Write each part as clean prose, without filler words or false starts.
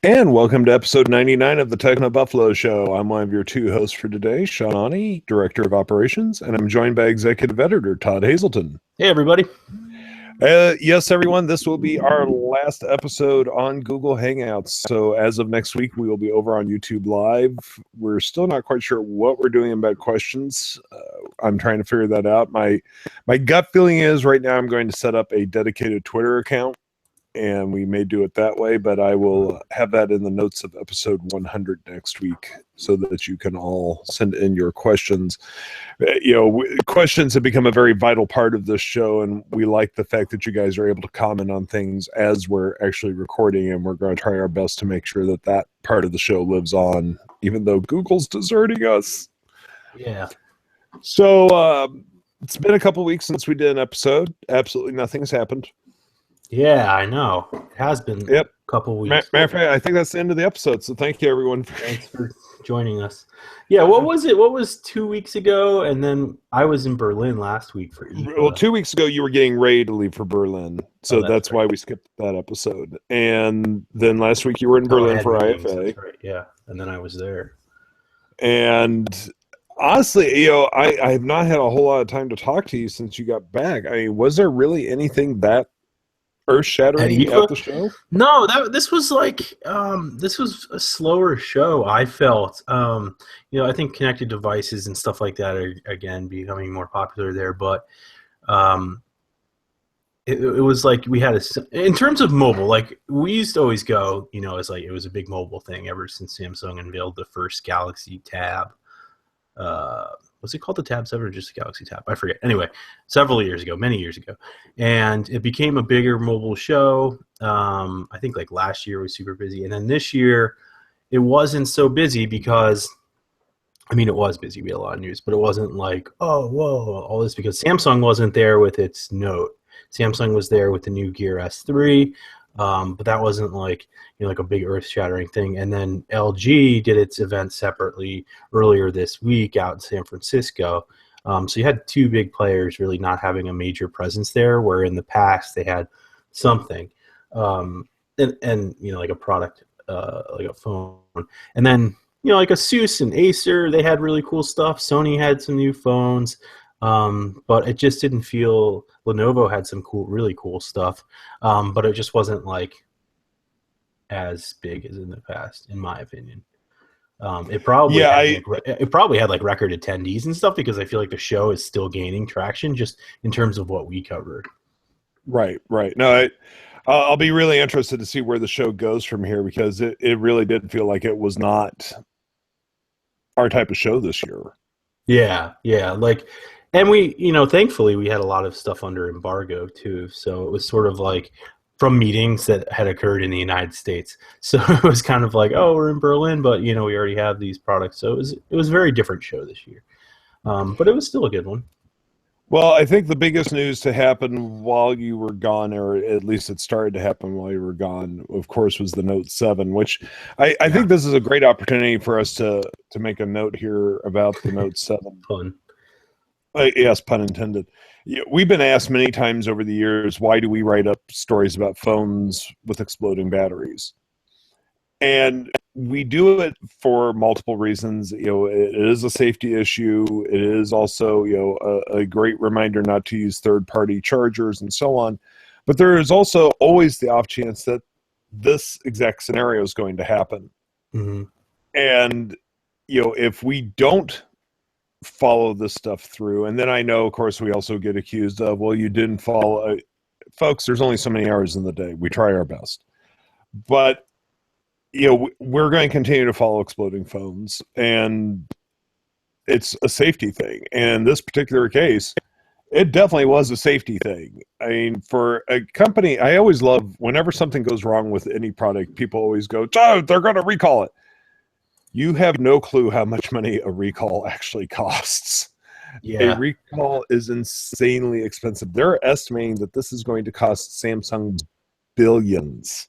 And welcome to episode 99 of the TechnoBuffalo Show. I'm one of your two hosts for today, Sean, Director of Operations, and I'm joined by Executive Editor Todd Hazelton. Hey, everybody. Yes, everyone, this will be our last episode on Google Hangouts. So as of next week, we will be over on YouTube Live. We're still not quite sure what we're doing about questions. I'm trying to figure that out. My gut feeling is right now I'm going to set up a dedicated Twitter account, and we may do it that way, but I will have that in the notes of episode 100 next week so that you can all send in your questions. Questions have become a very vital part of this show, and we like the fact that you guys are able to comment on things as we're actually recording, and we're going to try our best to make sure that that part of the show lives on, even though Google's deserting us. Yeah. So it's been a couple weeks since we did an episode. Absolutely nothing has happened. Yeah, I know. It has been a couple weeks. Matter of fact, I think that's the end of the episode. So thank you, everyone. Thanks for joining us. Yeah, what was it? What was 2 weeks ago? And then I was in Berlin last week for IFA. Well, 2 weeks ago, you were getting ready to leave for Berlin. So that's right. why we skipped that episode. And then last week, you were in Berlin for meetings, IFA. That's right, yeah. And then I was there. And honestly, I have not had a whole lot of time to talk to you since you got back. I mean, was there really anything that earth-shattering at the show? No, this was this was a slower show, I felt. I think connected devices and stuff like that are again becoming more popular there, but it was like we had in terms of mobile, like we used to always go, it's like it was a big mobile thing ever since Samsung unveiled the first Galaxy Tab. Was it called the Tab 7 or just the Galaxy Tab? I forget. Anyway, many years ago. And it became a bigger mobile show. I think like last year was super busy. And then this year, it wasn't so busy because, it was busy. We had a lot of news, but it wasn't like, oh, whoa, all this because Samsung wasn't there with its Note. Samsung was there with the new Gear S3. But that wasn't like a big earth-shattering thing. And then LG did its event separately earlier this week out in San Francisco. So you had two big players really not having a major presence there, where in the past they had something, and like a product, like a phone. And then like Asus and Acer, they had really cool stuff. Sony had some new phones. But it just didn't feel. Lenovo had some really cool stuff, but it just wasn't like as big as in the past, in my opinion. It probably had like record attendees and stuff because I feel like the show is still gaining traction just in terms of what we covered. Right. No, I'll be really interested to see where the show goes from here because it really did feel like it was not our type of show this year. Yeah. And we, thankfully we had a lot of stuff under embargo too. So it was sort of like from meetings that had occurred in the United States. So it was kind of like, oh, we're in Berlin, but we already have these products. So it was a very different show this year. But it was still a good one. Well, I think the biggest news to happen while you were gone, or at least it started to happen while you were gone, of course, was the Note 7, which I think this is a great opportunity for us to make a note here about the Note 7. Fun. Yes, pun intended. We've been asked many times over the years, why do we write up stories about phones with exploding batteries? And we do it for multiple reasons. It is a safety issue. It is also, a great reminder not to use third-party chargers and so on. But there is also always the off chance that this exact scenario is going to happen. Mm-hmm. And, if we don't follow this stuff through, and then I know, of course, we also get accused of, well, you didn't follow. Folks, there's only so many hours in the day. We try our best. But, we're going to continue to follow exploding phones, and it's a safety thing. And in this particular case, it definitely was a safety thing. I mean, for a company, I always love, whenever something goes wrong with any product, people always go, oh, they're going to recall it. You have no clue how much money a recall actually costs. Yeah. A recall is insanely expensive. They're estimating that this is going to cost Samsung billions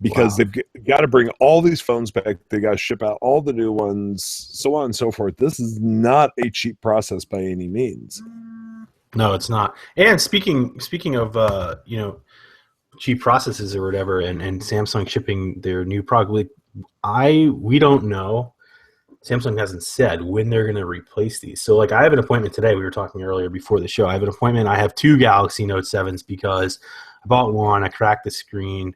because they've got to bring all these phones back. They got to ship out all the new ones, so on and so forth. This is not a cheap process by any means. No, it's not. And speaking of cheap processes or whatever, and Samsung shipping their new product. We don't know. Samsung hasn't said when they're going to replace these. So like I have an appointment today. We were talking earlier before the show. I have an appointment. I have 2 Galaxy Note 7s because I bought one. I cracked the screen.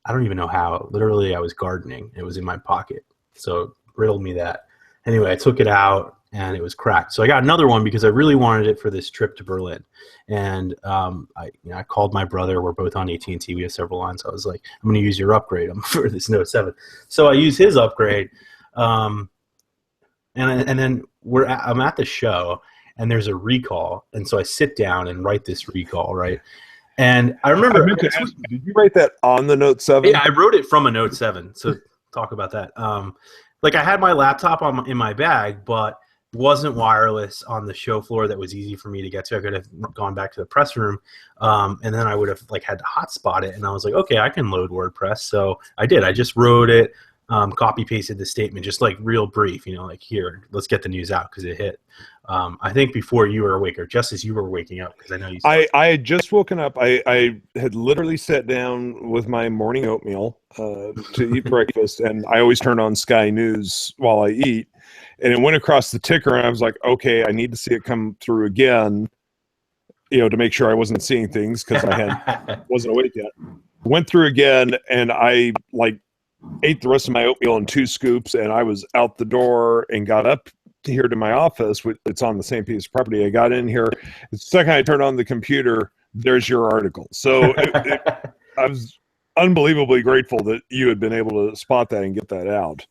I don't even know how. Literally, I was gardening. It was in my pocket. So it riddled me that. Anyway, I took it out and it was cracked. So I got another one because I really wanted it for this trip to Berlin. And I called my brother. We're both on AT&T. We have several lines. I was like, I'm going to use your upgrade for this Note 7. So I use his upgrade. And then I'm at the show and there's a recall, and so I sit down and write this recall, right? And I remember, did you write that on the Note 7? Yeah, I wrote it from a Note 7. So talk about that. Like I had my laptop in my bag, but wasn't wireless on the show floor that was easy for me to get to. I could have gone back to the press room, and then I would have like had to hotspot it. And I was like, okay, I can load WordPress. So I did. I just wrote it. Copy pasted the statement, just like real brief, like here, let's get the news out because it hit. I think before you were awake, or just as you were waking up, because I know you. I had just woken up. I had literally sat down with my morning oatmeal to eat breakfast, and I always turn on Sky News while I eat, and it went across the ticker, and I was like, okay, I need to see it come through again, to make sure I wasn't seeing things because I wasn't awake yet. Went through again, and I ate the rest of my oatmeal in 2 scoops, and I was out the door and got up here to my office. It's on the same piece of property. I got in here. The second I turned on the computer, there's your article. So I was unbelievably grateful that you had been able to spot that and get that out.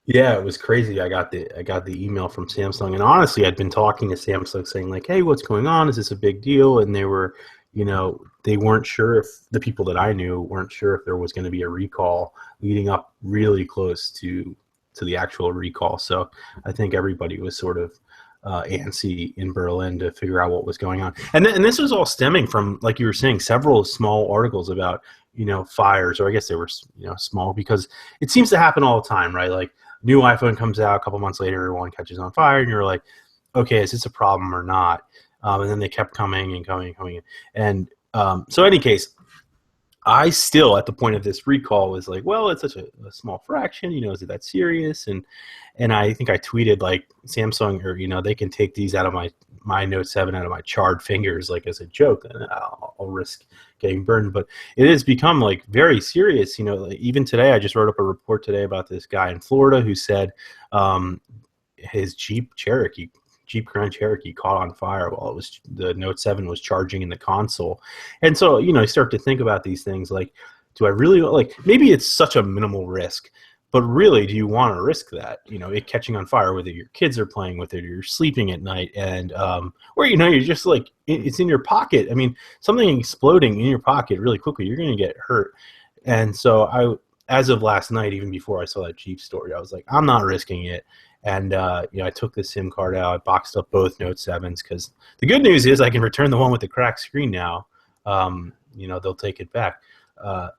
Yeah, it was crazy. I got the email from Samsung, and honestly, I'd been talking to Samsung saying like, "Hey, what's going on? Is this a big deal?" And they were, they weren't sure if the people that I knew weren't sure if there was going to be a recall leading up really close to the actual recall. So I think everybody was sort of antsy in Berlin to figure out what was going on. And this was all stemming from, like you were saying, several small articles about, fires, or I guess they were, small, because it seems to happen all the time, right? Like new iPhone comes out, a couple months later, one catches on fire, and you're like, okay, is this a problem or not? And then they kept coming and coming and coming. And so in any case, I still, at the point of this recall, was like, well, it's such a small fraction, is it that serious? And I think I tweeted like Samsung, or, they can take these out of my Note 7 out of my charred fingers, like as a joke, and I'll risk getting burned. But it has become like very serious. Like, even today, I just wrote up a report today about this guy in Florida who said his Jeep Grand Cherokee caught on fire while the Note 7 was charging in the console. And so, you start to think about these things like, do I really, maybe it's such a minimal risk, but really, do you want to risk that? It catching on fire, whether your kids are playing with it or you're sleeping at night, and or you're just like, it's in your pocket. I mean, something exploding in your pocket really quickly, you're going to get hurt. And so as of last night, even before I saw that Jeep story, I was like, I'm not risking it. And I took the SIM card out, boxed up both Note 7s, because the good news is I can return the one with the cracked screen now. They'll take it back.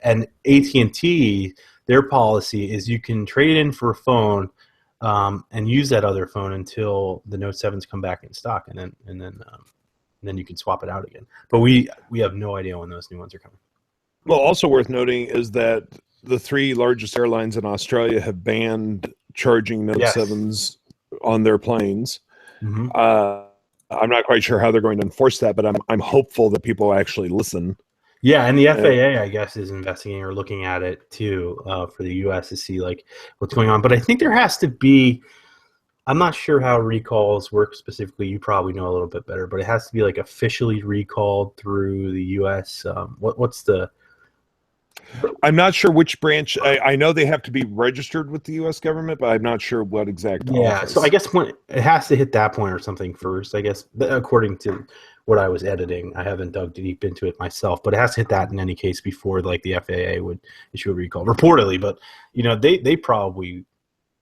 And AT&T, their policy is you can trade in for a phone and use that other phone until the Note 7s come back in stock, and then you can swap it out again. But we have no idea when those new ones are coming. Well, also worth noting is that the 3 largest airlines in Australia have banned charging Note 7s on their planes. Mm-hmm. I'm not quite sure how they're going to enforce that, but I'm hopeful that people actually listen. Yeah, and the FAA, I guess, is investigating or looking at it too for the U.S. to see like what's going on. But I think there has to be. I'm not sure how recalls work specifically. You probably know a little bit better, but it has to be like officially recalled through the U.S. What's the? I'm not sure which branch. I know they have to be registered with the U.S. government, but I'm not sure what exact office. So I guess when it has to hit that point or something first, I guess, according to what I was editing. I haven't dug deep into it myself, but it has to hit that in any case before like the FAA would issue a recall, reportedly. But, they probably,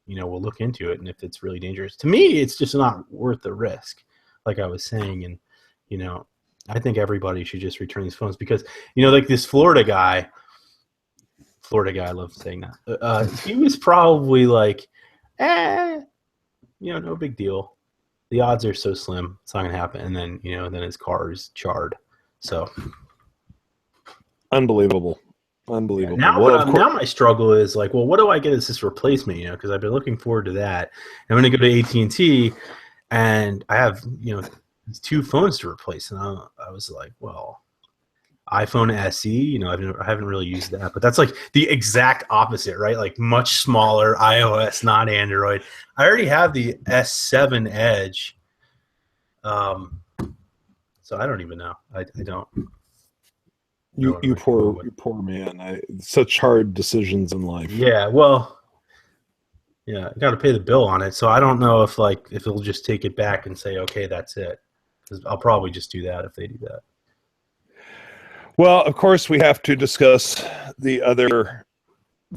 will look into it, and if it's really dangerous. To me, it's just not worth the risk, like I was saying. And, I think everybody should just return these phones because, like this Florida guy, I love saying that. He was probably like, no big deal. The odds are so slim, it's not gonna happen. And then, then his car is charred. So, Unbelievable. Yeah, Unbelievable. now, Well, of course. now my struggle is like, well, what do I get as this replacement? You know, because I've been looking forward to that. I'm going to go to AT&T, and I have these two phones to replace, and I was like, well, iPhone SE. You know, I haven't really used that, but that's like the exact opposite, right? Like much smaller, iOS, not Android. I already have the S7 Edge, so I don't even know. I don't. You poor man. Such hard decisions in life. Yeah, well, yeah, I got to pay the bill on it, so I don't know if it'll just take it back and say, okay, that's it. Because I'll probably just do that if they do that. Well, of course, we have to discuss the other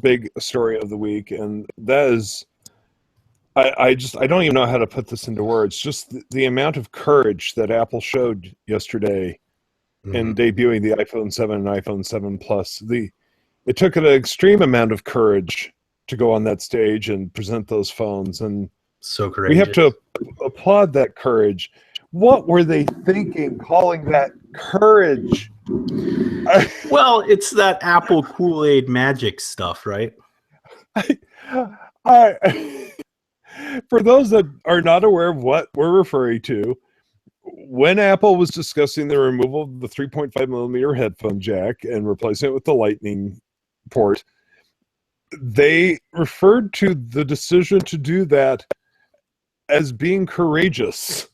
big story of the week, and that is, I don't even know how to put this into words. Just the amount of courage that Apple showed yesterday in debuting the iPhone 7 and iPhone 7 Plus. It took an extreme amount of courage to go on that stage and present those phones, and so courageous. we have to applaud that courage. What were they thinking, calling that courage? Well, it's that Apple Kool-Aid magic stuff, right? For those that are not aware of what we're referring to, when Apple was discussing the removal of the 3.5 millimeter headphone jack and replacing it with the Lightning port, they referred to the decision to do that as being courageous.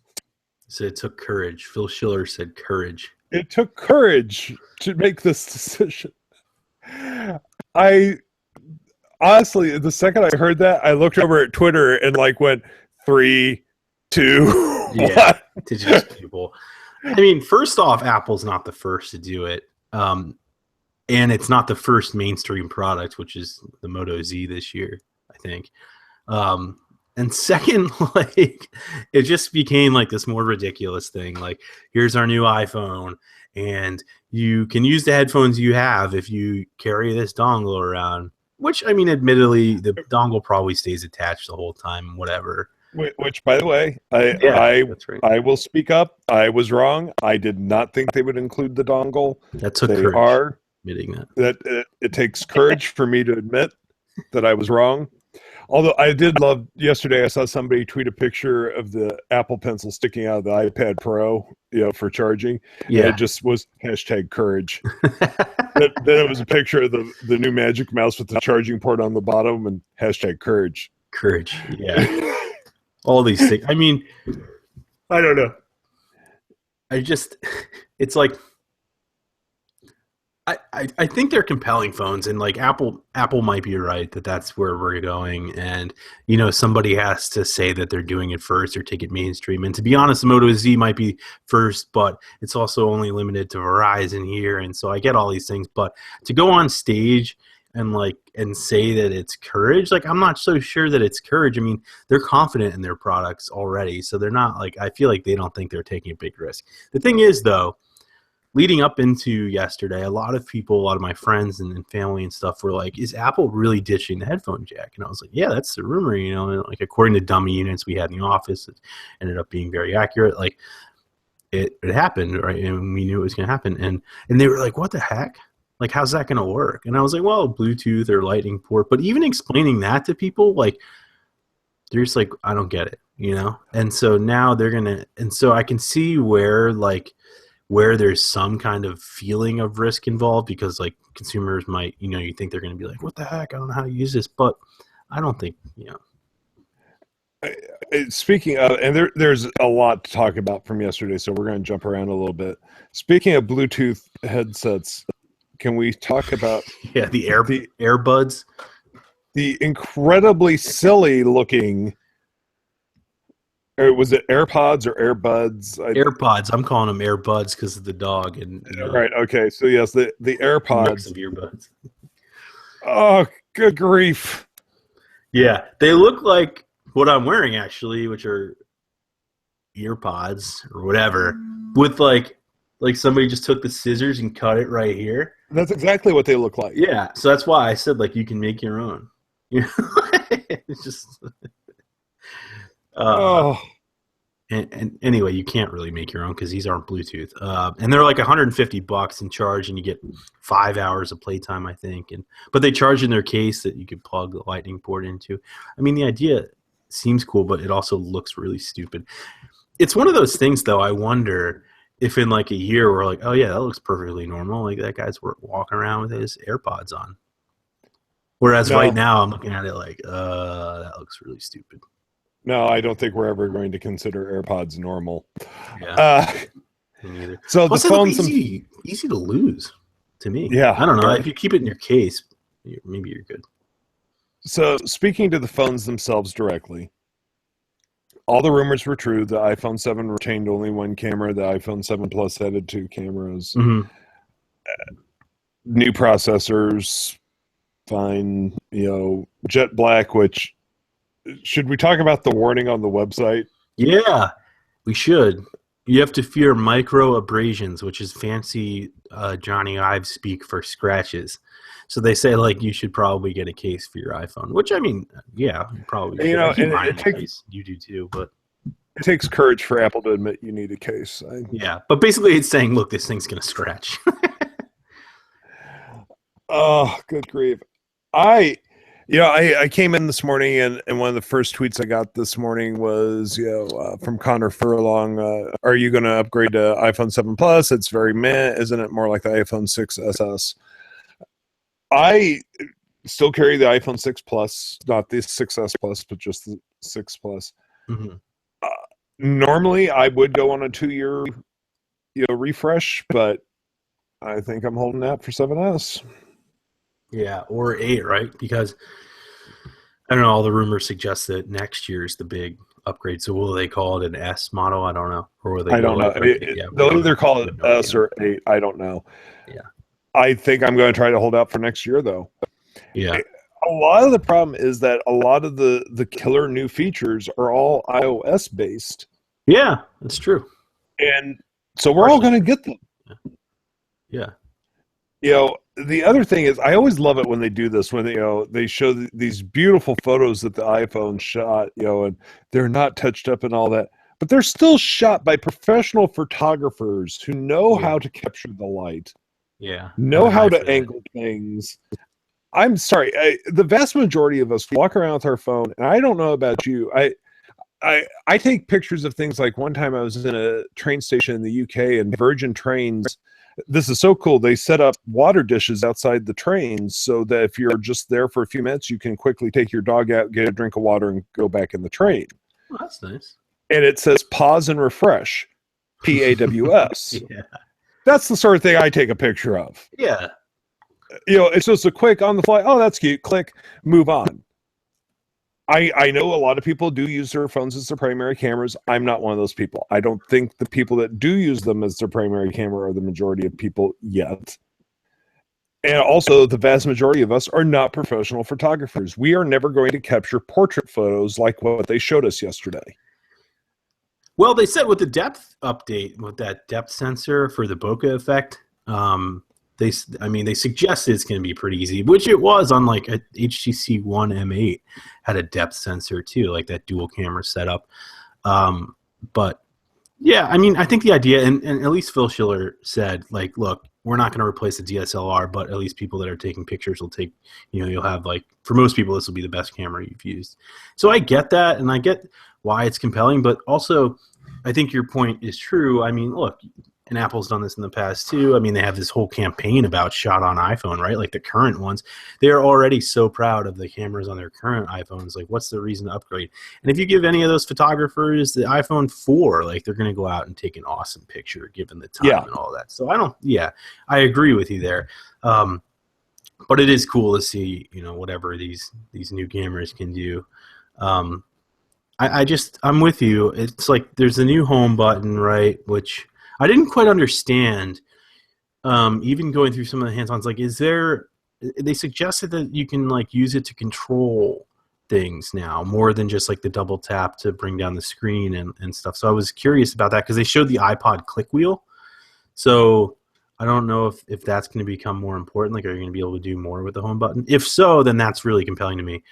So it took courage. Phil Schiller said courage. It took courage to make this decision. I honestly, the second I heard that, I looked over at Twitter and went 3, 2. Yeah, to just people. I mean, first off, Apple's not the first to do it, and it's not the first mainstream product, which is the Moto Z this year, I think. And second, it just became this more ridiculous thing. Here's our new iPhone, and you can use the headphones you have if you carry this dongle around. Which, I mean, admittedly, the dongle probably stays attached the whole time, whatever. Which, by the way, that's right. I will speak up. I was wrong. I did not think they would include the dongle. That took courage. Are admitting that it takes courage for me to admit that I was wrong. Although I did love yesterday, I saw somebody tweet a picture of the Apple Pencil sticking out of the iPad Pro, for charging. Yeah, and it just was #courage. then it was a picture of the new Magic Mouse with the charging port on the bottom and #courage. Courage, yeah. All these things. I mean, I don't know. It's like, I think they're compelling phones, and Apple might be right that that's where we're going, and somebody has to say that they're doing it first or take it mainstream. And to be honest, the Moto Z might be first, but it's also only limited to Verizon here, and so I get all these things. But to go on stage and say that it's courage, I'm not so sure that it's courage. I mean, they're confident in their products already, so they're not I feel like they don't think they're taking a big risk. The thing is, though, leading up into yesterday, a lot of my friends and family and stuff were like, is Apple really ditching the headphone jack? And I was like, yeah, that's the rumor, and according to dummy units we had in the office, it ended up being very accurate. It happened, right? And we knew it was going to happen. And they were like, what the heck? How's that going to work? And I was like, well, Bluetooth or Lightning port. But even explaining that to people, they're just I don't get it, And so now they're going to, and so I can see where there's some kind of feeling of risk involved, because consumers might, you think they're going to be like, what the heck? I don't know how to use this. But I don't think, Speaking of, and there's a lot to talk about from yesterday, so we're going to jump around a little bit. Speaking of Bluetooth headsets, can we talk about the earbuds? The incredibly silly looking, or was it AirPods or AirBuds? AirPods. I'm calling them AirBuds because of the dog. And right. Okay. So yes, the AirPods. Of earbuds. Oh, good grief! Yeah, they look like what I'm wearing actually, which are earpods or whatever, with like somebody just took the scissors and cut it right here. That's exactly what they look like. Yeah, so that's why I said you can make your own. It's just. And anyway, you can't really make your own because these aren't Bluetooth. And they're like $150 in charge, and you get 5 hours of playtime, I think. But they charge in their case that you could plug the lightning port into. I mean, the idea seems cool, but it also looks really stupid. It's one of those things, though. I wonder if in like a year we're like, oh yeah, that looks perfectly normal. Like that guy's walking around with his AirPods on. Whereas right now I'm looking at it like, that looks really stupid. No, I don't think we're ever going to consider AirPods normal. Yeah. Me neither. So plus the phone's easy to lose to me. Yeah. I don't know. If you keep it in your case, maybe you're good. So speaking to the phones themselves directly, all the rumors were true. The iPhone 7 retained only one camera. The iPhone 7 Plus added 2 cameras. Mm-hmm. New processors, fine. Jet black, which... Should we talk about the warning on the website? Yeah, we should. You have to fear micro abrasions, which is fancy Johnny Ive speak for scratches. So they say like you should probably get a case for your iPhone, which I mean, yeah, probably. And it takes, you do too, but it takes courage for Apple to admit you need a case. Yeah, but basically it's saying, look, this thing's gonna scratch. Oh, good grief! I came in this morning, and one of the first tweets I got this morning was, from Connor Furlong, are you going to upgrade to iPhone 7 Plus? It's very meh. Isn't it more like the iPhone 6 SS? I still carry the iPhone 6 Plus, not the 6S Plus, but just the 6 Plus. Mm-hmm. Normally, I would go on a 2-year refresh, but I think I'm holding that for 7S. Yeah, or 8, right? Because I don't know, all the rumors suggest that next year's the big upgrade. So will they call it an S model? I don't know. Or will they? I don't know. They'll either call it S or 8. I don't know. Yeah. I think I'm going to try to hold out for next year, though. Yeah. A lot of the problem is that a lot of the killer new features are all iOS based. Yeah, that's true. And so we're all going to get them. Yeah. The other thing is, I always love it when they do this, when they show these beautiful photos that the iPhone shot, and they're not touched up and all that, but they're still shot by professional photographers who know how to capture the light, know how to angle things. I'm sorry, the vast majority of us walk around with our phone, and I don't know about you. I take pictures of things like one time I was in a train station in the UK, and Virgin Trains. This is so cool. They set up water dishes outside the trains so that if you're just there for a few minutes, you can quickly take your dog out, get a drink of water, and go back in the train. Oh, that's nice. And it says pause and refresh, PAWS. Yeah. That's the sort of thing I take a picture of. Yeah. It's just a quick on the fly. Oh, that's cute. Click, move on. I know a lot of people do use their phones as their primary cameras. I'm not one of those people. I don't think the people that do use them as their primary camera are the majority of people yet. And also, the vast majority of us are not professional photographers. We are never going to capture portrait photos like what they showed us yesterday. Well, they said with the depth update, with that depth sensor for the bokeh effect, they suggested it's going to be pretty easy, which it was on like a HTC One M8 had a depth sensor too, like that dual camera setup. But yeah, I mean, I think the idea, and at least Phil Schiller said, like, look, we're not going to replace the DSLR, but at least people that are taking pictures will take, you'll have like, for most people, this will be the best camera you've used. So I get that, and I get why it's compelling, but also I think your point is true. I mean, look, and Apple's done this in the past too. I mean, they have this whole campaign about shot on iPhone, right? Like the current ones, they're already so proud of the cameras on their current iPhones. Like, what's the reason to upgrade? And if you give any of those photographers the iPhone 4, like they're going to go out and take an awesome picture given the time and all that. So I agree with you there. But it is cool to see, whatever these new cameras can do. I'm with you. It's like there's a new home button, right? Which I didn't quite understand, even going through some of the hands-ons. Like, they suggested that you can, like, use it to control things now, more than just, like, the double tap to bring down the screen and stuff. So I was curious about that because they showed the iPod click wheel. So I don't know if that's going to become more important. Like, are you going to be able to do more with the home button? If so, then that's really compelling to me.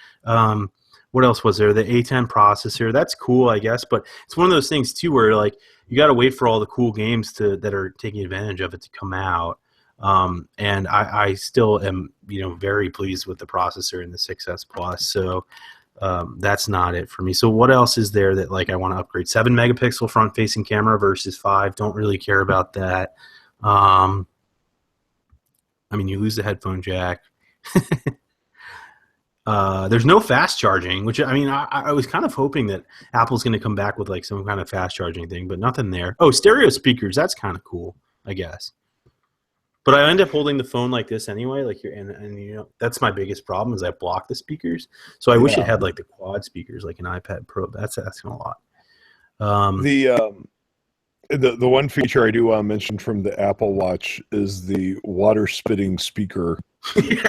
what else was there? The A10 processor. That's cool, I guess, but it's one of those things too where like you got to wait for all the cool games that are taking advantage of it to come out. And I still am, very pleased with the processor in the 6S Plus. So that's not it for me. So what else is there that like I want to upgrade? 7 megapixel front facing camera versus 5. Don't really care about that. I mean, you lose the headphone jack. There's no fast charging, which I mean, I was kind of hoping that Apple's going to come back with like some kind of fast charging thing, but nothing there. Oh, stereo speakers. That's kind of cool, I guess. But I end up holding the phone like this anyway, like and that's my biggest problem is I block the speakers. So I wish it had like the quad speakers, like an iPad Pro. That's asking a lot. The one feature I do want to mention from the Apple Watch is the water spitting speaker. Yeah.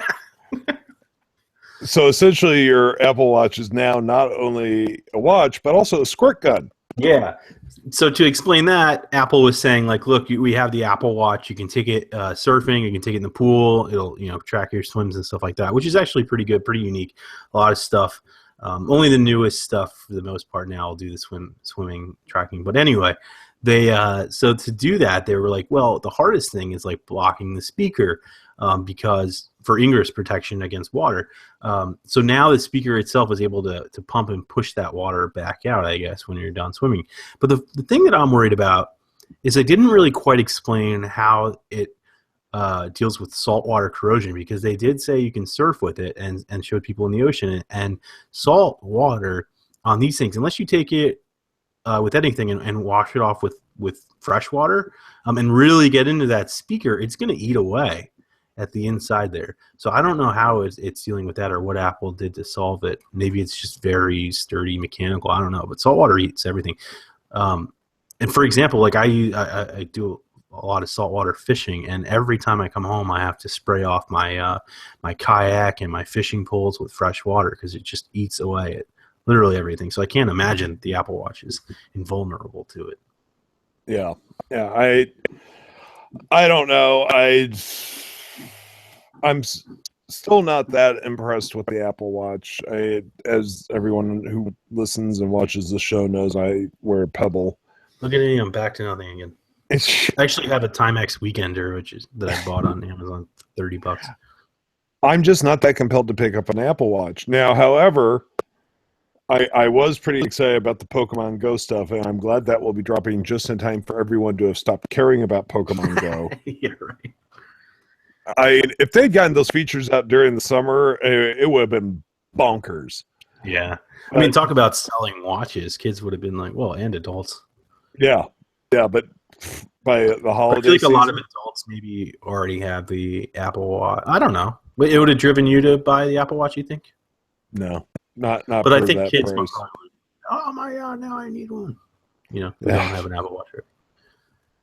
So essentially, your Apple Watch is now not only a watch but also a squirt gun. Yeah. So to explain that, Apple was saying like, look, we have the Apple Watch. You can take it surfing. You can take it in the pool. It'll track your swims and stuff like that, which is actually pretty good, pretty unique. A lot of stuff. Only the newest stuff for the most part now will do the swimming tracking. But anyway, they so to do that, they were like, well, the hardest thing is like blocking the speaker because for ingress protection against water. So now the speaker itself is able to pump and push that water back out, I guess, when you're done swimming. But the thing that I'm worried about is they didn't really quite explain how it deals with saltwater corrosion, because they did say you can surf with it and showed people in the ocean. And salt water on these things, unless you take it with anything and wash it off with fresh water and really get into that speaker, it's going to eat away at the inside there. So I don't know how it's dealing with that or what Apple did to solve it. Maybe it's just very sturdy mechanical. I don't know. But saltwater eats everything. And for example, like I do a lot of saltwater fishing, and every time I come home, I have to spray off my my kayak and my fishing poles with fresh water because it just eats away at literally everything. So I can't imagine the Apple Watch is invulnerable to it. Yeah. I don't know. I'm still not that impressed with the Apple Watch. As everyone who listens and watches the show knows, I wear a Pebble. Look at me, I'm back to nothing again. I actually have a Timex Weekender, that I bought on Amazon for $30. I'm just not that compelled to pick up an Apple Watch. Now, however, I was pretty excited about the Pokemon Go stuff, and I'm glad that will be dropping just in time for everyone to have stopped caring about Pokemon Go. Yeah, right. If they'd gotten those features out during the summer, it would have been bonkers. Yeah. I mean, talk about selling watches. Kids would have been like, well, and adults. Yeah, but by the holiday I feel like season, a lot of adults maybe already have the Apple Watch. I don't know. But it would have driven you to buy the Apple Watch, you think? No, not. But I think kids would probably, oh my God, now I need one. They don't have an Apple Watch. Right?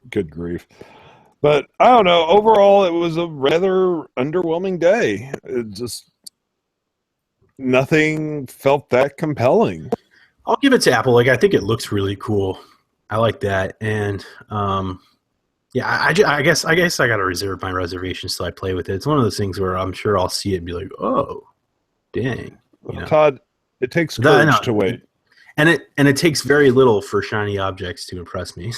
Good grief. But I don't know. Overall, it was a rather underwhelming day. It just nothing felt that compelling. I'll give it to Apple. Like, I think it looks really cool. I like that, and I guess I got to reserve my reservations till I play with it. It's one of those things where I'm sure I'll see it and be like, oh, dang. Todd, it takes courage to wait, and it takes very little for shiny objects to impress me.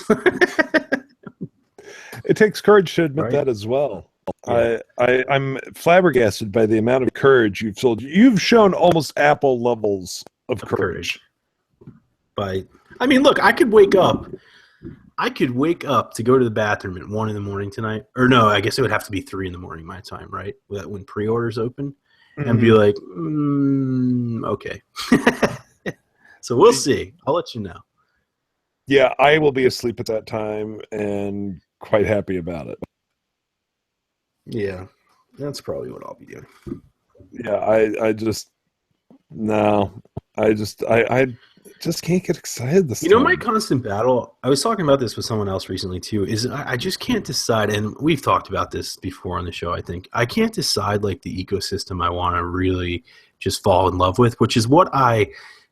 It takes courage to admit that as well. Yeah. I'm flabbergasted by the amount of courage you've sold. You've shown almost Apple levels of courage. I mean, look, I could wake up to go to the bathroom at 1 a.m. tonight. Or no, I guess it would have to be 3 a.m. my time, right? When pre-orders open. Mm-hmm. And be like, okay. So we'll see. I'll let you know. Yeah, I will be asleep at that time and quite happy about it. Yeah, that's probably what I'll be doing. Yeah, I just can't get excited this time. My constant battle, I was talking about this with someone else recently too, is I just can't decide, and we've talked about this before on the show, I think. I can't decide like the ecosystem I want to really just fall in love with, which is what I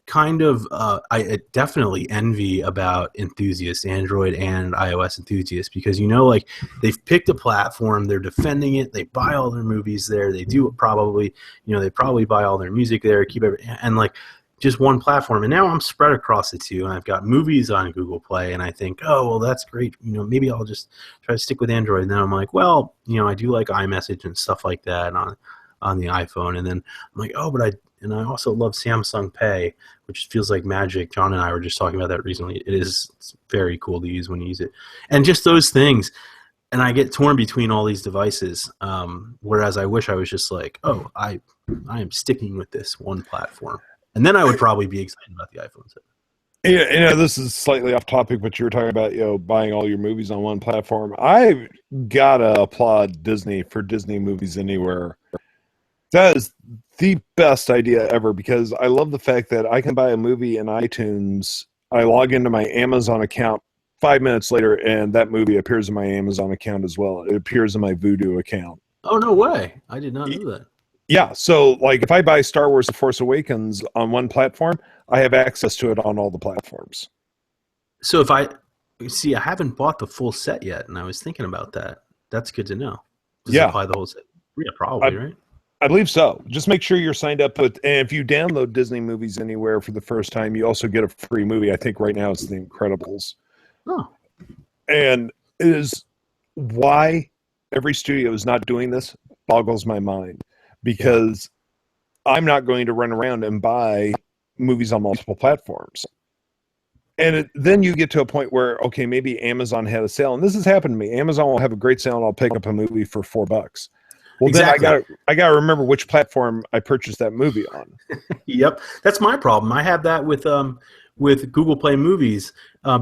kind of I definitely envy about enthusiasts, Android and iOS enthusiasts, because like they've picked a platform, they're defending it, they buy all their movies there, they do probably they probably buy all their music there, keep everything, and like just one platform. And now I'm spread across the two, and I've got movies on Google Play, and I think, oh, well, that's great. Maybe I'll just try to stick with Android. And then I'm like, well, I do like iMessage and stuff like that on the iPhone. And then I'm like, oh, I also love Samsung Pay, which feels like magic. John and I were just talking about that recently. It's very cool to use when you use it. And just those things. And I get torn between all these devices, whereas I wish I was just like, oh, I am sticking with this one platform. And then I would probably be excited about the iPhone 7. Yeah, this is slightly off topic, but you were talking about buying all your movies on one platform. I gotta applaud Disney for Disney Movies Anywhere. That is the best idea ever, because I love the fact that I can buy a movie in iTunes. I log into my Amazon account 5 minutes later, and that movie appears in my Amazon account as well. It appears in my Vudu account. Oh, no way. I did not know that. Yeah, so like if I buy Star Wars The Force Awakens on one platform, I have access to it on all the platforms. So if I haven't bought the full set yet, and I was thinking about that. That's good to know. Does it apply the whole set? Yeah, probably, right? I believe so. Just make sure you're signed up with, and if you download Disney Movies Anywhere for the first time, you also get a free movie. I think right now it's The Incredibles. Oh. And it is why every studio is not doing this boggles my mind, because I'm not going to run around and buy movies on multiple platforms. And then you get to a point where, okay, maybe Amazon had a sale, and this has happened to me. Amazon will have a great sale, and I'll pick up a movie for $4. Well, exactly. Then I got to remember which platform I purchased that movie on. Yep, that's my problem. I have that with Google Play Movies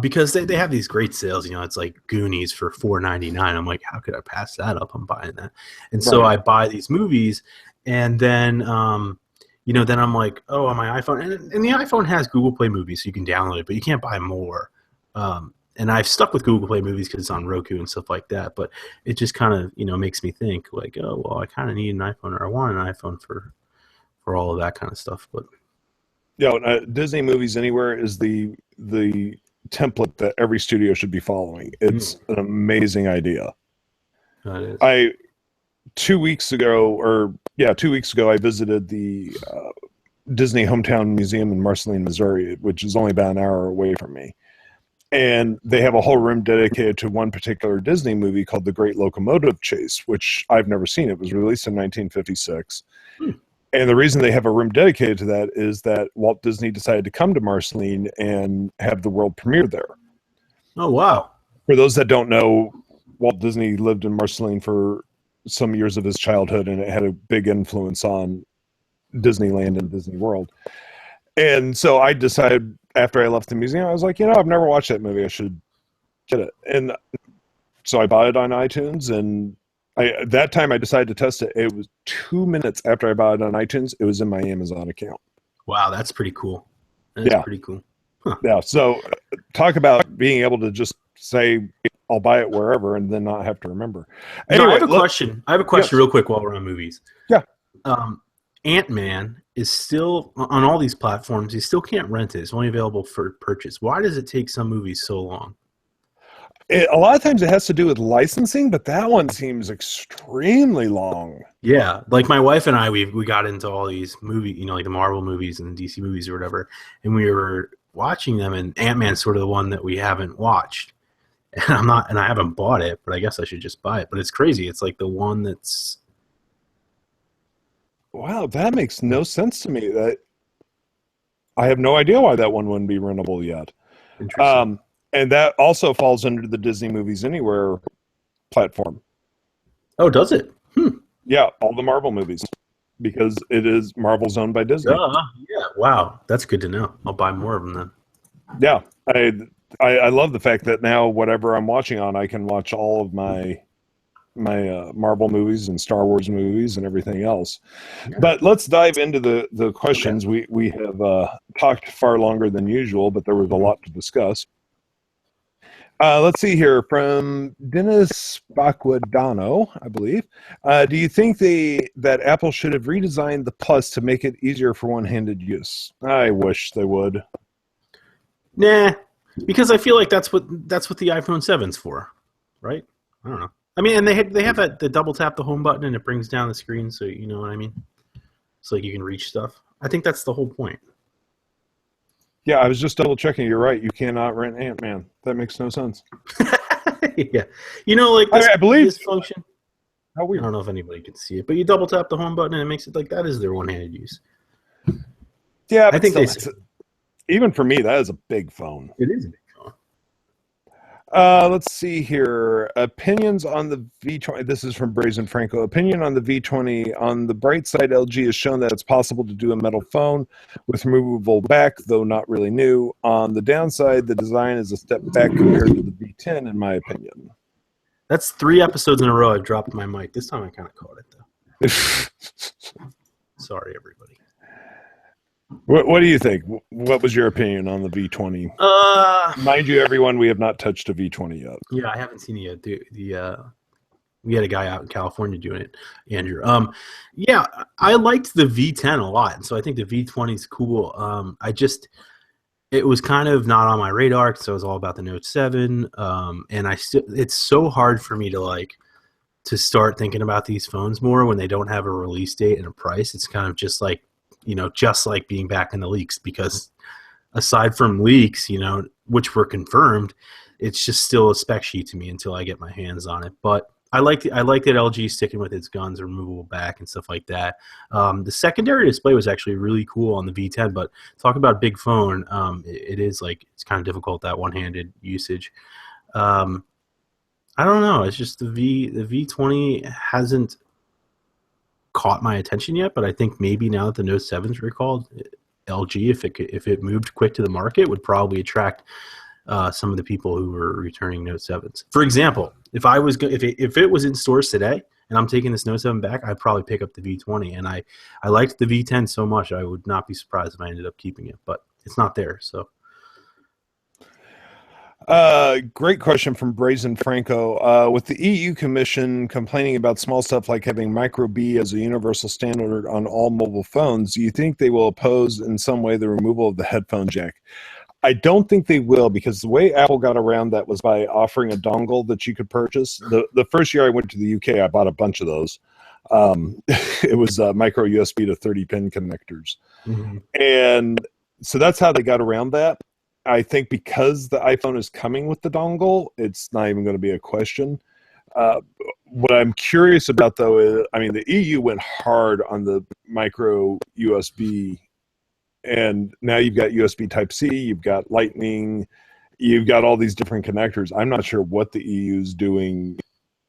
because they have these great sales. It's like Goonies for $4.99. I'm like, how could I pass that up? I'm buying that, and so I buy these movies, and then then I'm like, oh, on my iPhone, and the iPhone has Google Play Movies, so you can download it, but you can't buy more. And I've stuck with Google Play Movies because it's on Roku and stuff like that. But it just kind of makes me think like, oh, well, I kind of need an iPhone, or I want an iPhone for all of that kind of stuff. But Disney Movies Anywhere is the template that every studio should be following. It's an amazing idea. That is. 2 weeks ago, I visited the Disney Hometown Museum in Marceline, Missouri, which is only about an hour away from me. And they have a whole room dedicated to one particular Disney movie called The Great Locomotive Chase, which I've never seen. It was released in 1956. And the reason they have a room dedicated to that is that Walt Disney decided to come to Marceline and have the world premiere there. Oh, wow. For those that don't know, Walt Disney lived in Marceline for some years of his childhood, and it had a big influence on Disneyland and Disney World. And so I decided after I left the museum, I was like, I've never watched that movie. I should get it. And so I bought it on iTunes, and that time I decided to test it. It was 2 minutes after I bought it on iTunes. It was in my Amazon account. Wow, that's pretty cool. That's pretty cool. Huh. Yeah, so talk about being able to just say, I'll buy it wherever and then not have to remember. Anyway, I have a question. I have a question real quick while we're on movies. Yeah. Ant-Man is still on all these platforms. You still can't rent it. It's only available for purchase. Why does it take some movies so long? A lot of times it has to do with licensing, but that one seems extremely long. Yeah, like my wife and I, we got into all these movies, like the Marvel movies and the DC movies or whatever, and we were watching them, and Ant-Man's sort of the one that we haven't watched. And I haven't bought it, but I guess I should just buy it. But it's crazy. It's like the one that's... Wow, that makes no sense to me. That I have no idea why that one wouldn't be rentable yet. Interesting. And that also falls under the Disney Movies Anywhere platform. Oh, does it? Yeah, all the Marvel movies, because it is Marvel's owned by Disney. Yeah, wow. That's good to know. I'll buy more of them then. Yeah, I love the fact that now whatever I'm watching on, I can watch all of my Marvel movies and Star Wars movies and everything else. Yeah. But let's dive into the questions. Okay. We have talked far longer than usual, but there was a lot to discuss. Let's see here from Dennis Bacquadano, I believe. Do you think that Apple should have redesigned the Plus to make it easier for one-handed use? I wish they would. Nah, because I feel like that's what the iPhone 7's for, right? I don't know. I mean, and they have the double tap the home button and it brings down the screen, so you know what I mean. It's like you can reach stuff. I think that's the whole point. Yeah, I was just double checking. You're right. You cannot rent Ant-Man. That makes no sense. Yeah. You know, like this, I believe this function. How I weird. don't know if anybody can see it, but you double tap the home button and it makes it like that is their one-handed use. Yeah, I think even for me, that is a big phone. it is a big phone. Let's see here. Opinions on the V20. This is from Brazen Franco. Opinion on the V20. On the bright side, LG has shown that it's possible to do a metal phone with removable back, though not really new. On the downside, the design is a step back compared to the V10, in my opinion. That's 3 episodes in a row I've dropped my mic. This time I kind of caught it, though. Sorry, everybody. What do you think? What was your opinion on the V20? Mind you, everyone, we have not touched a V20 yet. Yeah, I haven't seen it yet. We had a guy out in California doing it, Andrew. Yeah, I liked the V10 a lot, and so I think the V20 is cool. It was kind of not on my radar because I was all about the Note 7, and it's so hard for me to start thinking about these phones more when they don't have a release date and a price. It's kind of just like being back in the leaks, because aside from leaks, which were confirmed, it's just still a spec sheet to me until I get my hands on it. But I like that LG is sticking with its guns, removable back and stuff like that. The secondary display was actually really cool on the V10, but talk about a big phone. It is it's kind of difficult, that one-handed usage. I don't know. It's just the V20 hasn't caught my attention yet, but I think maybe now that the Note 7's recalled, LG, if it moved quick to the market, would probably attract some of the people who were returning Note 7s. For example, if it was in stores today and I'm taking this Note 7 back, I'd probably pick up the V20. And I liked the V10 so much, I would not be surprised if I ended up keeping it, but it's not there. So. Great question from Brazen Franco. With the EU Commission complaining about small stuff like having micro B as a universal standard on all mobile phones, do you think they will oppose in some way the removal of the headphone jack? I don't think they will, because the way Apple got around that was by offering a dongle that you could purchase. The first year I went to the UK, I bought a bunch of those. It was micro USB to 30-pin connectors. Mm-hmm. And so that's how they got around that. I think because the iPhone is coming with the dongle, it's not even going to be a question. What I'm curious about, though, is, the EU went hard on the micro USB, and now you've got USB Type-C, you've got Lightning, you've got all these different connectors. I'm not sure what the EU is doing,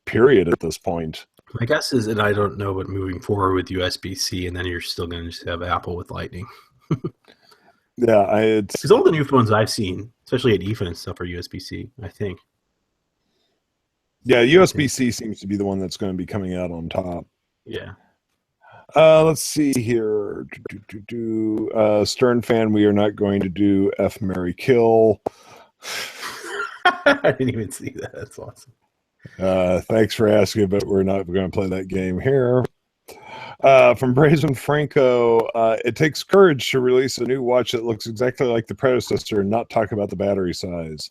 period, at this point. My guess is, and I don't know, but moving forward with USB-C, and then you're still going to just have Apple with Lightning. Yeah, because all the new phones I've seen, especially at IFA and stuff, are USB-C, I think. Yeah, USB-C seems to be the one that's going to be coming out on top. Yeah. Let's see here. Stern fan, we are not going to do F, Marry, Kill. I didn't even see that. That's awesome. Thanks for asking, but we're not going to play that game here. From Brazen Franco, it takes courage to release a new watch that looks exactly like the predecessor and not talk about the battery size.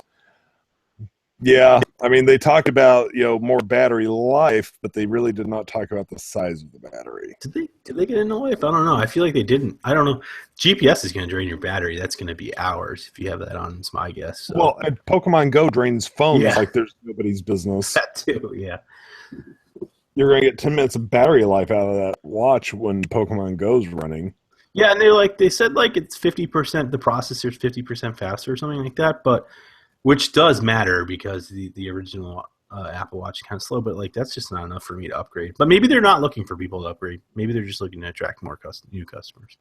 Yeah, they talked about more battery life, but they really did not talk about the size of the battery. Did they get into life? I don't know. I feel like they didn't. I don't know. GPS is going to drain your battery. That's going to be hours if you have that on. It's my guess. So. Well, and Pokemon Go drains phones like there's nobody's business. That too, yeah. You're going to get 10 minutes of battery life out of that watch when Pokemon Go's running. Yeah, and they said it's 50%, the processor's 50% faster or something like that, but which does matter because the original Apple Watch is kind of slow, but that's just not enough for me to upgrade. But maybe they're not looking for people to upgrade. Maybe they're just looking to attract more new customers.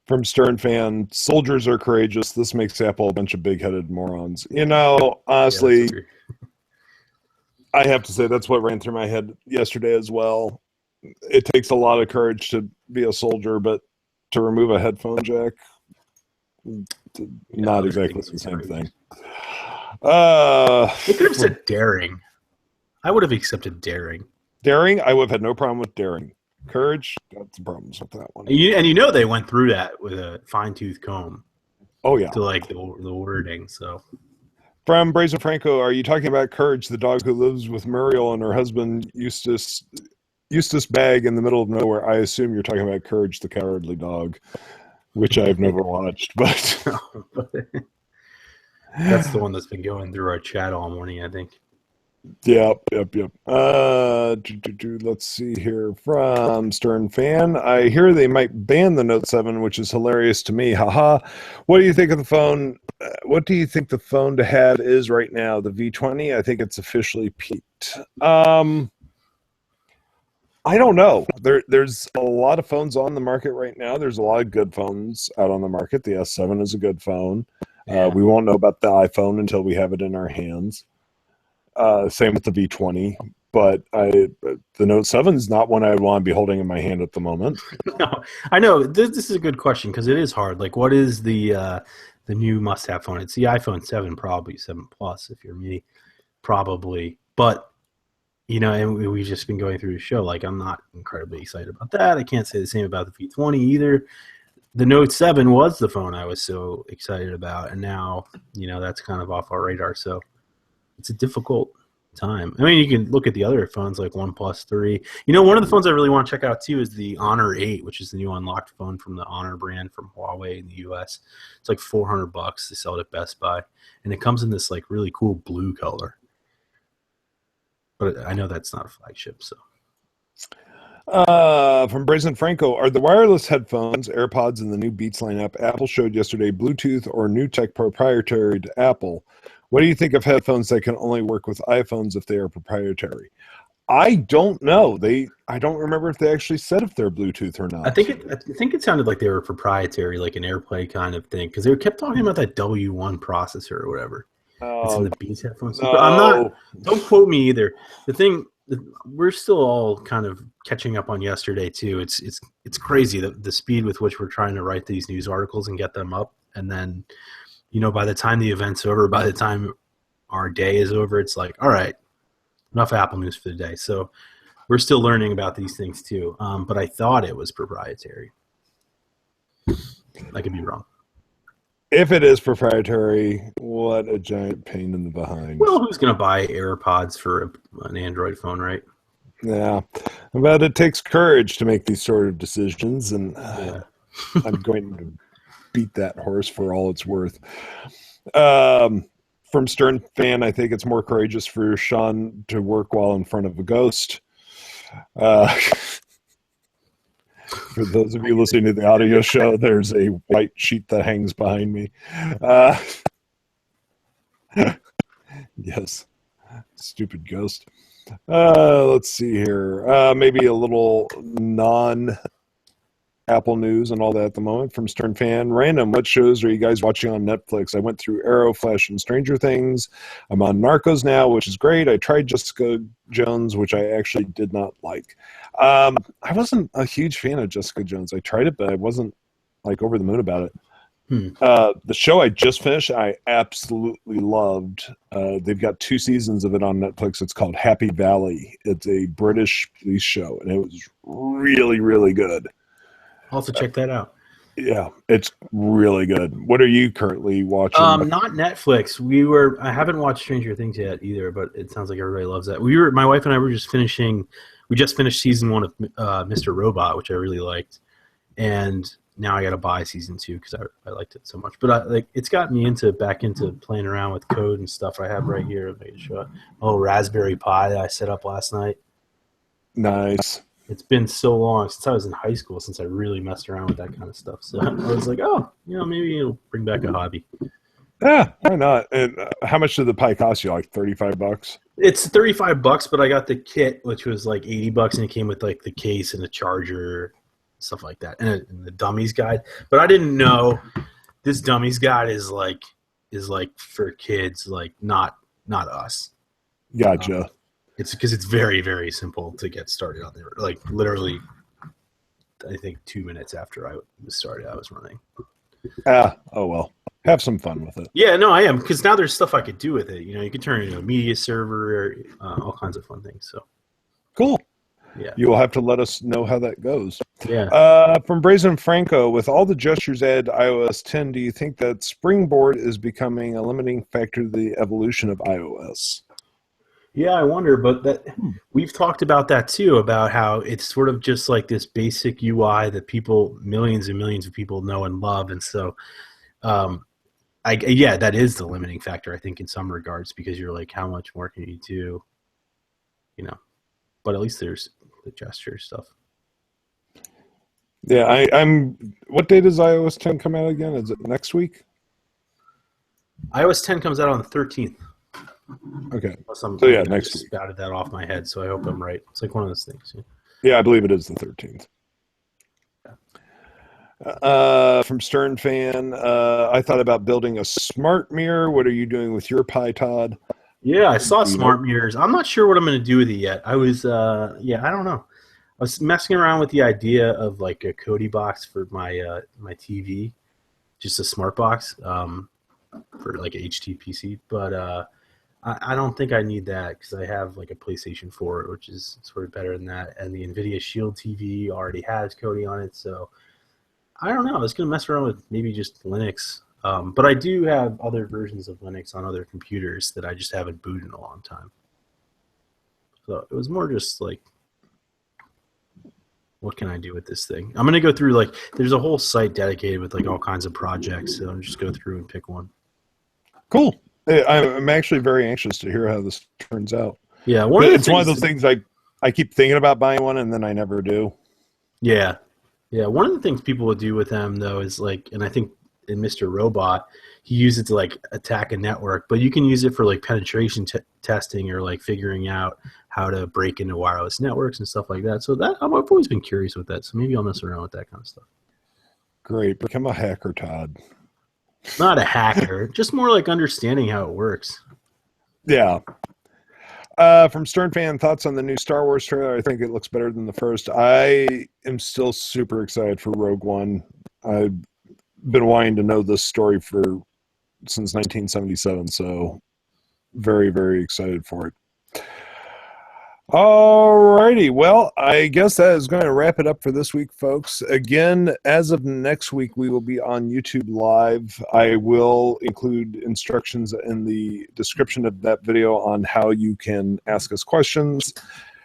From Stern fan, soldiers are courageous. This makes Apple a bunch of big-headed morons. Honestly... Yeah, I have to say that's what ran through my head yesterday as well. It takes a lot of courage to be a soldier, but to remove a headphone jack, not exactly the same thing. They could have said daring. I would have accepted daring. Daring? I would have had no problem with daring. Courage? Got some problems with that one. And they went through that with a fine-tooth comb. Oh, yeah. To the wording, so... From Brazen Franco, are you talking about Courage, the dog who lives with Muriel and her husband Eustace Bag in the middle of nowhere? I assume you're talking about Courage, the cowardly dog. which I've never watched, but that's the one that's been going through our chat all morning, I think. Yep. Let's see here from Stern Fan. I hear they might ban the Note 7, which is hilarious to me. Haha. What do you think of the phone? What do you think the phone to have is right now? The V20? I think it's officially peaked. I don't know. There's a lot of phones on the market right now. There's a lot of good phones out on the market. The S7 is a good phone. Yeah. We won't know about the iPhone until we have it in our hands. Same with the V20, but the Note 7 is not one I want to be holding in my hand at the moment. No, I know this is a good question because it is hard. Like, what is the new must-have phone? It's the iPhone 7, probably 7 Plus if you're me, probably. But and we've just been going through the show. Like, I'm not incredibly excited about that. I can't say the same about the V20 either. The Note 7 was the phone I was so excited about, and now that's kind of off our radar. So it's a difficult time. I mean, you can look at the other phones like OnePlus 3. One of the phones I really want to check out too is the Honor 8, which is the new unlocked phone from the Honor brand from Huawei in the US. It's like $400. They sell it at Best Buy, and it comes in this like really cool blue color. But I know that's not a flagship, so. From Brazen Franco, are the wireless headphones, AirPods, and the new Beats lineup Apple showed yesterday Bluetooth or new tech proprietary to Apple? What do you think of headphones that can only work with iPhones if they are proprietary? I don't know. I don't remember if they actually said if they're Bluetooth or not. I think it sounded like they were proprietary, like an AirPlay kind of thing, because they kept talking about that W1 processor or whatever. It's in the Beats headphones. No. But I'm not. Don't quote me either. We're still all kind of catching up on yesterday too. It's crazy the speed with which we're trying to write these news articles and get them up, and then by the time the event's over, by the time our day is over, it's like, all right, enough Apple news for the day. So we're still learning about these things too. But I thought it was proprietary. I could be wrong. If it is proprietary, what a giant pain in the behind. Well, who's going to buy AirPods for an Android phone, right? Yeah. But it takes courage to make these sort of decisions, and I'm going to beat that horse for all it's worth. From Stern Fan, I think it's more courageous for Sean to work while in front of a ghost. For those of you listening to the audio show, there's a white sheet that hangs behind me. Yes, stupid ghost. Let's see here. Maybe a little non-Apple news and all that at the moment from Stern Fan. Random, what shows are you guys watching on Netflix? I went through Arrow, Flash, and Stranger Things. I'm on Narcos now, which is great. I tried Jessica Jones, which I actually did not like. I wasn't a huge fan of Jessica Jones. I tried it, but I wasn't like over the moon about it. The show I just finished, I absolutely loved. They've got 2 seasons of it on Netflix. It's called Happy Valley. It's a British police show, and it was really, really good. I'll have to check that out. Yeah, it's really good. What are you currently watching? Not Netflix. I haven't watched Stranger Things yet either, but it sounds like everybody loves that. My wife and I were just finishing. We just finished season 1 of Mr. Robot, which I really liked, and now I got to buy season 2 because I liked it so much. But it's got me back into playing around with code and stuff. I have right here. Raspberry Pi that I set up last night. Nice. It's been so long since I was in high school since I really messed around with that kind of stuff. So I was like, maybe it'll bring back a hobby. Yeah, why not? And how much did the Pi cost you? Like $35? It's $35, but I got the kit, which was like $80, and it came with like the case and a charger, stuff like that, and the dummies guide. But I didn't know this dummies guide is like for kids, like not us. Gotcha. It's because it's very, very simple to get started on there. Like literally, I think 2 minutes after I was started, I was running. Oh well. Have some fun with it. Yeah, no, I am, because now there's stuff I could do with it. You can turn it into a media server, all kinds of fun things. So cool. Yeah. You will have to let us know how that goes. Yeah. From Brazen Franco, with all the gestures added to iOS 10, do you think that Springboard is becoming a limiting factor to the evolution of iOS? Yeah, I wonder, but that we've talked about that too, about how it's sort of just like this basic UI that people, millions and millions of people know and love, and so, yeah, that is the limiting factor, I think, in some regards, because you're like, how much more can you do, you know? But at least there's the gesture stuff. Yeah, I'm. What day does iOS 10 come out again? Is it next week? iOS 10 comes out on the 13th. Okay. So yeah, I next just week. spouted that off my head, so I hope I'm right. It's like one of those things. Yeah. Yeah, I believe it is the 13th. From Stern Fan, I thought about building a smart mirror. What are you doing with your Pi, Todd? Yeah, I saw smart mirrors. I'm not sure what I'm going to do with it yet. I was, I don't know. I was messing around with the idea of like a Kodi box for my my TV, just a smart box for like a HTPC. But I don't think I need that because I have like a PlayStation 4, which is sort of better than that. And the NVIDIA Shield TV already has Kodi on it. So I don't know. I was going to mess around with maybe just Linux. But I do have other versions of Linux on other computers that I just haven't booted in a long time. So it was more just like, what can I do with this thing? I'm going to go through, like, there's a whole site dedicated with like all kinds of projects. So I'll just go through and pick one. Cool. I'm actually very anxious to hear how this turns out. Yeah. One of those things I keep thinking about buying one and then I never do. Yeah. Yeah. One of the things people would do with them, though, is like, and I think in Mr. Robot, he used it to like attack a network, but you can use it for like penetration testing or like figuring out how to break into wireless networks and stuff like that. So that I've always been curious with that. So maybe I'll mess around with that kind of stuff. Great. Become a hacker, Todd. Not a hacker, just more like understanding how it works. Yeah. From Stern Fan, thoughts on the new Star Wars trailer? I think it looks better than the first. I am still super excited for Rogue One. I've been wanting to know this story since 1977, so very, very excited for it. Alrighty, well, I guess that is going to wrap it up for this week, folks. Again, as of next week, we will be on YouTube Live. I will include instructions in the description of that video on how you can ask us questions,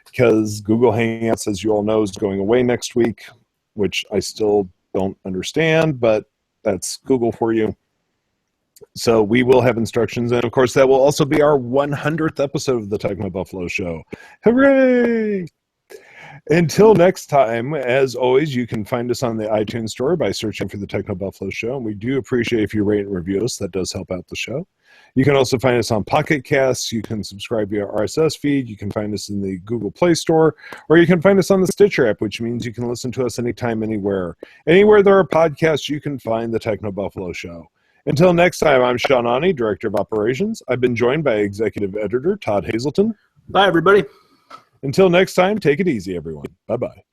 because Google Hangouts, as you all know, is going away next week, which I still don't understand, but that's Google for you. So we will have instructions, and of course that will also be our 100th episode of the TechnoBuffalo Show. Hooray! Until next time, as always, you can find us on the iTunes Store by searching for the TechnoBuffalo Show, and we do appreciate if you rate and review us. That does help out the show. You can also find us on Pocket Casts. You can subscribe via RSS feed. You can find us in the Google Play Store, or you can find us on the Stitcher app, which means you can listen to us anytime, anywhere. Anywhere there are podcasts, you can find the TechnoBuffalo Show. Until next time, I'm Sean Ani, Director of Operations. I've been joined by Executive Editor Todd Hazelton. Bye, everybody. Until next time, take it easy, everyone. Bye-bye.